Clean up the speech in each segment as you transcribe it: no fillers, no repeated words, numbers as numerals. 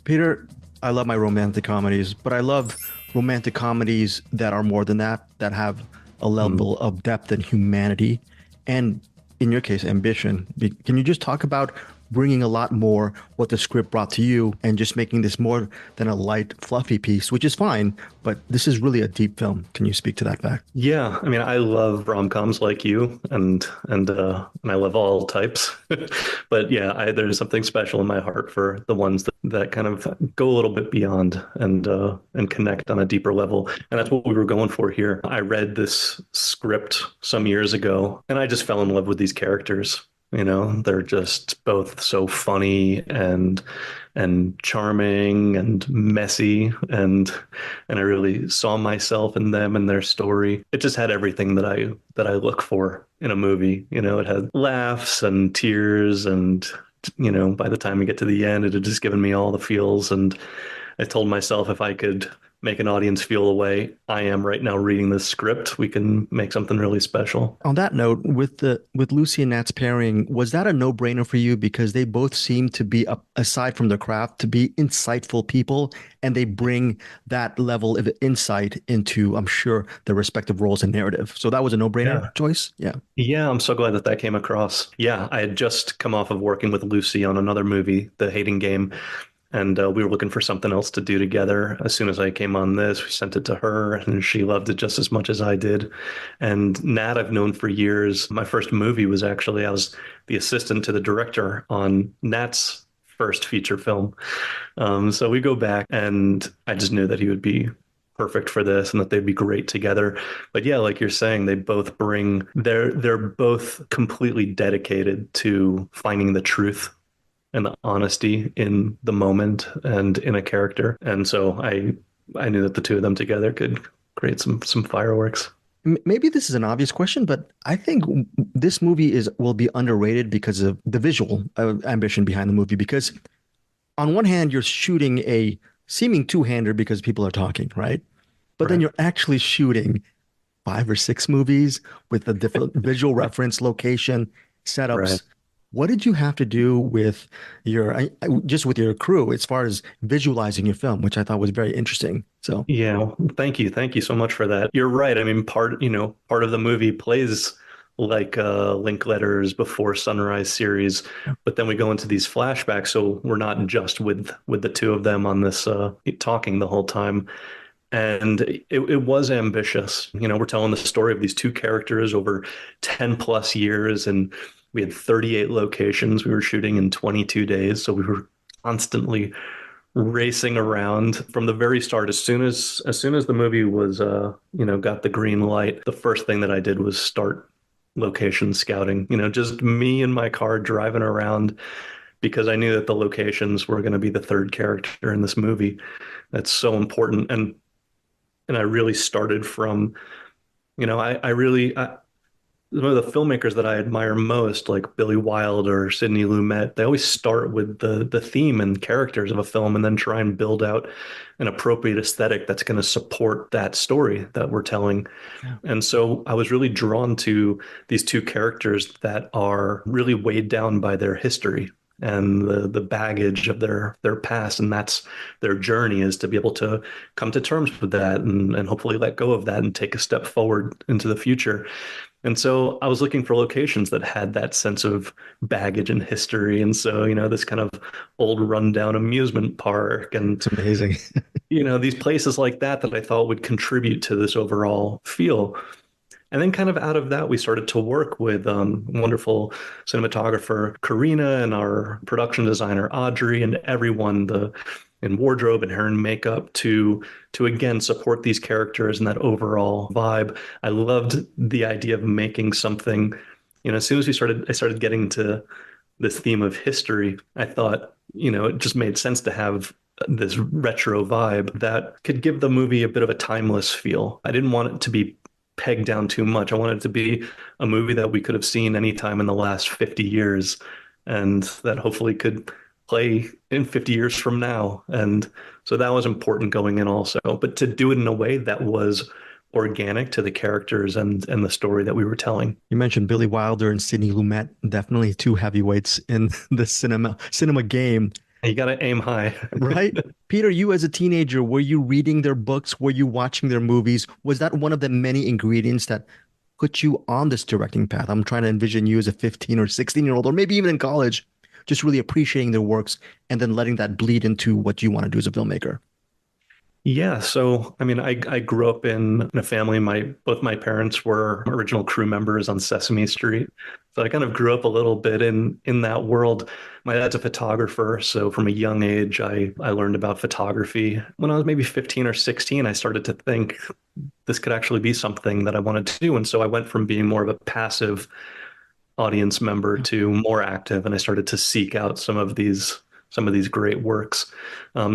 Peter, I love my romantic comedies, but I love romantic comedies that are more than that, that have a Mm. level of depth and humanity, and in your case, ambition. Can you just talk about bringing a lot more what the script brought to you and just making this more than a light, fluffy piece, which is fine, but this is really a deep film. Can you speak to that fact? Yeah, I mean, I love rom-coms like you, and I love all types. But yeah, there's something special in my heart for the ones that kind of go a little bit beyond and connect on a deeper level. And that's what we were going for here. I read this script some years ago, and I just fell in love with these characters. They're just both so funny and charming and messy and I really saw myself in them and their story. It just had everything that I look for in a movie. It had laughs and tears and by the time we get to the end, it had just given me all the feels. And I told myself if I could make an audience feel the way I am right now reading this script, we can make something really special. On that note, with Lucy and Nat's pairing, was that a no-brainer for you because they both seem to be, aside from their craft, to be insightful people, and they bring that level of insight into, I'm sure, their respective roles and narrative. So that was a no-brainer Yeah. choice. Yeah. Yeah, I'm so glad that came across. Yeah, I had just come off of working with Lucy on another movie, The Hating Game, and we were looking for something else to do together. As soon as I came on this, we sent it to her, and she loved it just as much as I did. And Nat, I've known for years. My first movie was actually, I was the assistant to the director on Nat's first feature film. So we go back, and I just knew that he would be perfect for this and that they'd be great together. But yeah, like you're saying, they're both completely dedicated to finding the truth and the honesty in the moment and in a character. And so I knew that the two of them together could create some fireworks. Maybe this is an obvious question, but I think this movie is will be underrated because of the visual ambition behind the movie. Because on one hand, you're shooting a seeming two-hander because people are talking, right? But then Right. you're actually shooting five or six movies with a different visual reference, location, Right. setups. What did you have to do with just with your crew as far as visualizing your film, which I thought was very interesting. So Yeah, well, thank you. Thank you so much for that. You're right. I mean, part of the movie plays like Linkletter's Before Sunrise series, but then we go into these flashbacks, so we're not just with the two of them on this talking the whole time. And it was ambitious. We're telling the story of these two characters over 10 plus years, and we had 38 locations. We were shooting in 22 days, so we were constantly racing around from the very start. As soon as the movie was got the green light, the first thing that I did was start location scouting. Just me and my car driving around because I knew that the locations were going to be the third character in this movie. That's so important. And I really started from, I really one of the filmmakers that I admire most, like Billy Wilder or Sidney Lumet, they always start with the theme and characters of a film and then try and build out an appropriate aesthetic that's going to support that story that we're telling. yeah. And so I was really drawn to these two characters that are really weighed down by their history and the baggage of their past, and that's their journey, is to be able to come to terms with that and hopefully let go of that and take a step forward into the future. And so I was looking for locations that had that sense of baggage and history. And so, this kind of old rundown amusement park and, It's amazing. these places like that I thought would contribute to this overall feel. And then kind of out of that, we started to work with wonderful cinematographer Karina and our production designer Audrey and everyone in wardrobe and hair and makeup to again support these characters and that overall vibe. I loved the idea of making something, as soon as I started getting to this theme of history, I thought, it just made sense to have this retro vibe that could give the movie a bit of a timeless feel. I didn't want it to be pegged down too much. I wanted it to be a movie that we could have seen anytime in the last 50 years and that hopefully could play in 50 years from now. And so that was important going in also. But to do it in a way that was organic to the characters and the story that we were telling. You mentioned Billy Wilder and Sidney Lumet, definitely two heavyweights in the cinema game. You got to aim high. right? Peter, you as a teenager, were you reading their books? Were you watching their movies? Was that one of the many ingredients that put you on this directing path? I'm trying to envision you as a 15 or 16-year-old, or maybe even in college, just really appreciating their works and then letting that bleed into what you want to do as a filmmaker. Yeah, so I mean, I grew up in a family. My both my parents were original crew members on Sesame Street, so I kind of grew up a little bit in that world. My dad's a photographer, so from a young age, I learned about photography. When I was maybe 15 or 16, I started to think this could actually be something that I wanted to do, and so I went from being more of a passive audience member to more active, and I started to seek out some of these great works.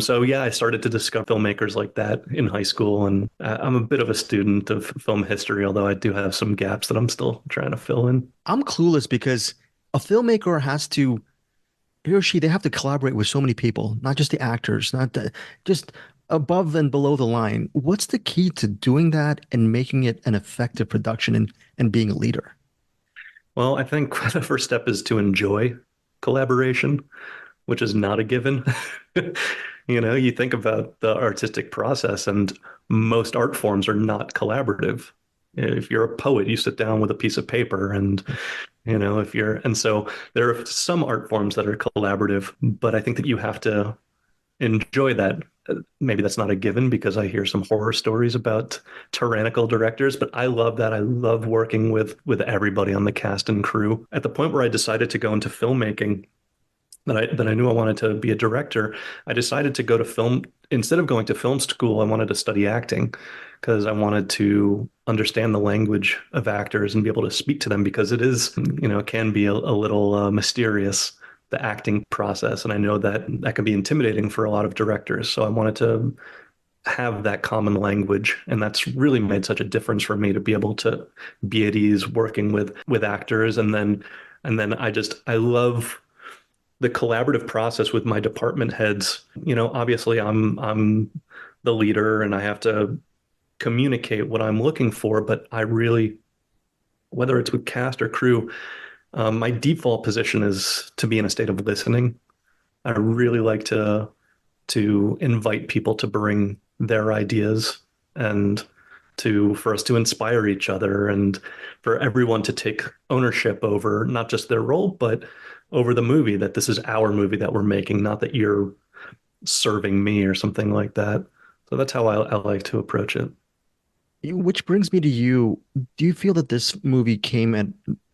So yeah, I started to discover filmmakers like that in high school, and I'm a bit of a student of film history, although I do have some gaps that I'm still trying to fill in. I'm clueless because a filmmaker has to, he or she, they have to collaborate with so many people, not just the actors, not the, just above and below the line. What's the key to doing that and making it an effective production and being a leader? Well, I think the first step is to enjoy collaboration, which is not a given. You think about the artistic process, and most art forms are not collaborative. If you're a poet, you sit down with a piece of paper, and if you're, and so there are some art forms that are collaborative, but I think that you have to enjoy that. Maybe that's not a given because I hear some horror stories about tyrannical directors, but I love that. I love working with everybody on the cast and crew. At the point where I decided to go into filmmaking, that I knew I wanted to be a director, I decided to go to film instead of going to film school. I wanted to study acting because I wanted to understand the language of actors and be able to speak to them because it is, it can be a little mysterious, the acting process, and I know that that can be intimidating for a lot of directors. So I wanted to have that common language, and that's really made such a difference for me to be able to be at ease working with actors, and then I love the collaborative process with my department heads. Obviously I'm the leader and I have to communicate what I'm looking for, but I really, whether it's with cast or crew, my default position is to be in a state of listening. I really like to invite people to bring their ideas and for us to inspire each other and for everyone to take ownership over not just their role, but over the movie, that this is our movie that we're making, not that you're serving me or something like that. So that's how I like to approach it. Which brings me to you. Do you feel that this movie came at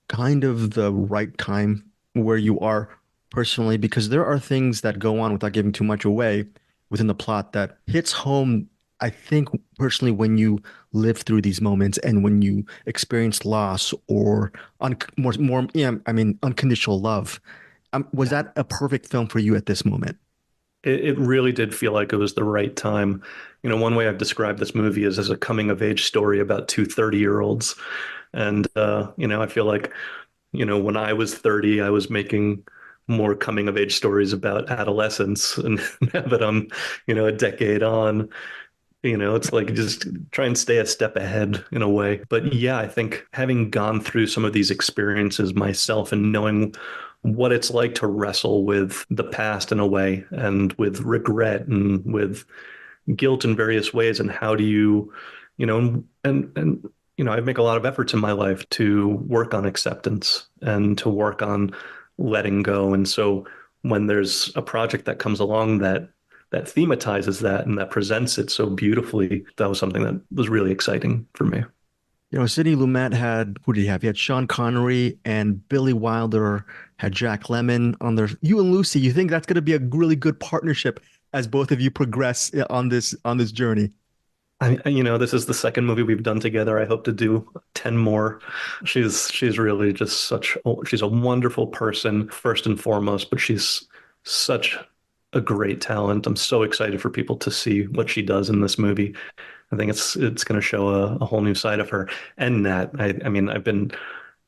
kind of the right time where you are personally? Because there are things that go on without giving too much away within the plot that hits home, I think, personally, when you live through these moments and when you experience loss or more, yeah, I mean, unconditional love. Was that a perfect film for you at this moment? It really did feel like it was the right time. One way I've described this movie is as a coming of age story about two 30-year-olds. And, I feel like, when I was 30, I was making more coming of age stories about adolescence. And now that I'm, a decade on, it's like just try and stay a step ahead in a way. But yeah, I think having gone through some of these experiences myself and knowing what it's like to wrestle with the past in a way and with regret and with guilt in various ways, and how do you, I make a lot of efforts in my life to work on acceptance and to work on letting go. And so when there's a project that comes along that thematizes that and that presents it so beautifully, that was something that was really exciting for me. Sidney Lumet had, who did he have? He had Sean Connery and Billy Wilder had Jack Lemmon on there. You and Lucy, you think that's going to be a really good partnership as both of you progress on this journey? This is the second movie we've done together. I hope to do 10 more. She's really just she's a wonderful person first and foremost, but she's such a great talent. I'm so excited for people to see what she does in this movie. I think it's going to show a whole new side of her. And Nat, I mean, I've been,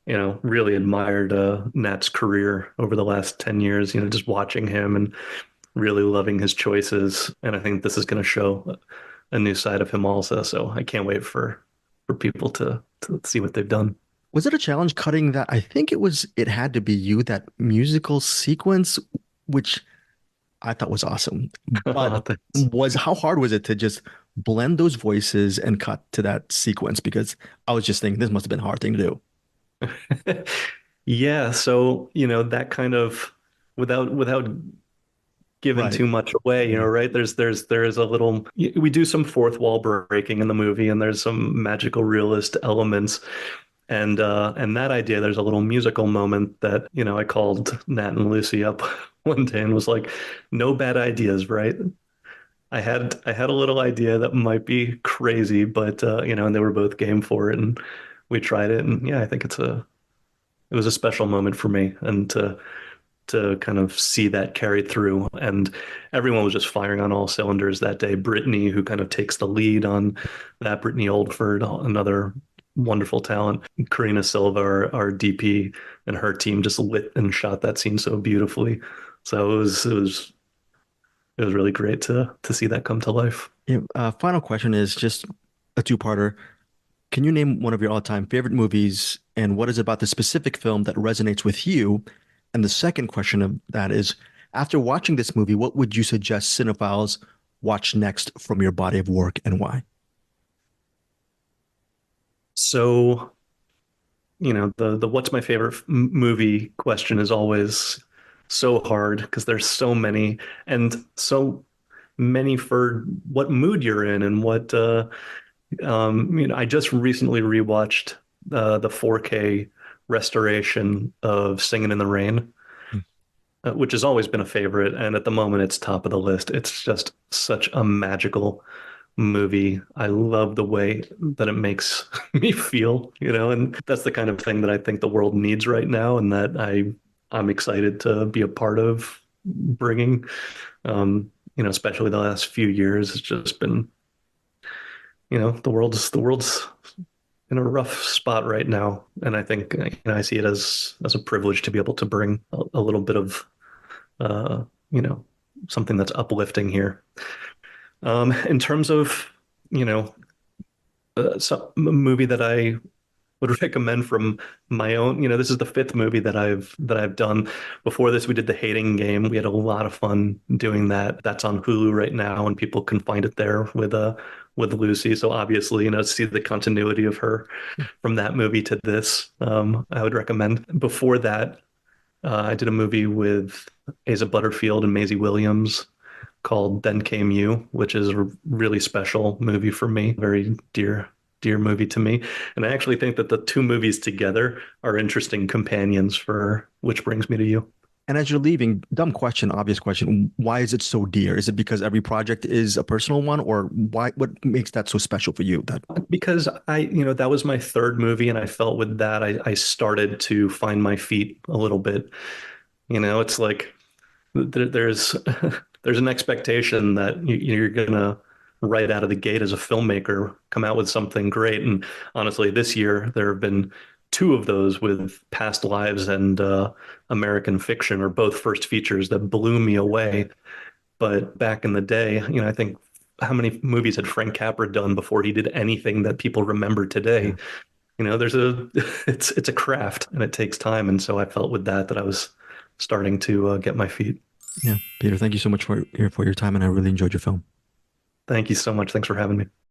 really admired Nat's career over the last 10 years, just watching him and really loving his choices. And I think this is going to show a new side of him also. So I can't wait for people to see what they've done. Was it a challenge cutting that? I think it had to be you, that musical sequence, which I thought was awesome. But Oh, thanks. was how hard was it to just blend those voices and cut to that sequence? Because I was just thinking this must have been a hard thing to do. Yeah, so that kind of without giving Right. too much away, Yeah. right? There is a little we do some fourth wall breaking in the movie, and there's some magical realist elements. And that idea, there's a little musical moment that, I called Nat and Lucy up one day and was like, no bad ideas, right? I had a little idea that might be crazy, but and they were both game for it, and we tried it, and yeah, I think it was a special moment for me, and to kind of see that carried through. And everyone was just firing on all cylinders that day. Brittany, who kind of takes the lead on that, Brittany Oldford, another wonderful talent. Karina Silva, our DP, and her team just lit and shot that scene so beautifully. So it was really great to see that come to life. Yeah, final question is just a two-parter. Can you name one of your all-time favorite movies, and what is it about the specific film that resonates with you? And the second question of that is, after watching this movie, what would you suggest cinephiles watch next from your body of work and why? So, the what's my favorite movie question is always so hard because there's so many, and so many for what mood you're in and what I just recently rewatched the 4K restoration of Singing in the Rain, which has always been a favorite, and at the moment it's top of the list. It's just such a magical movie. I love the way that it makes me feel, and that's the kind of thing that I think the world needs right now, and that I'm excited to be a part of bringing. Especially the last few years, it's just been, the world's in a rough spot right now, and I think I see it as a privilege to be able to bring a little bit of uh, you know something that's uplifting here. In terms of you know some movie that I would recommend from my own. This is the fifth movie that I've done. Before this, we did The Hating Game. We had a lot of fun doing that. That's on Hulu right now, and people can find it there with Lucy. So obviously, see the continuity of her from that movie to this. I would recommend. Before that, I did a movie with Asa Butterfield and Maisie Williams called Then Came You, which is a really special movie for me. Very dear movie to me. And I actually think that the two movies together are interesting companions for Which Brings Me to You. And as you're leaving, dumb question, obvious question, why is it so dear? Is it because every project is a personal one, or why? What makes that so special for you? That Because that was my third movie, and I felt with that I started to find my feet a little bit. It's like there's there's an expectation that you're gonna right out of the gate as a filmmaker come out with something great. And honestly, this year there have been two of those with Past Lives and American Fiction, or both first features that blew me away. But back in the day, I think how many movies had Frank Capra done before he did anything that people remember today? yeah, There's it's a craft and it takes time. And so I felt with that I was starting to get my feet. yeah. Peter, thank you so much for your time, and I really enjoyed your film. Thank you so much. Thanks for having me.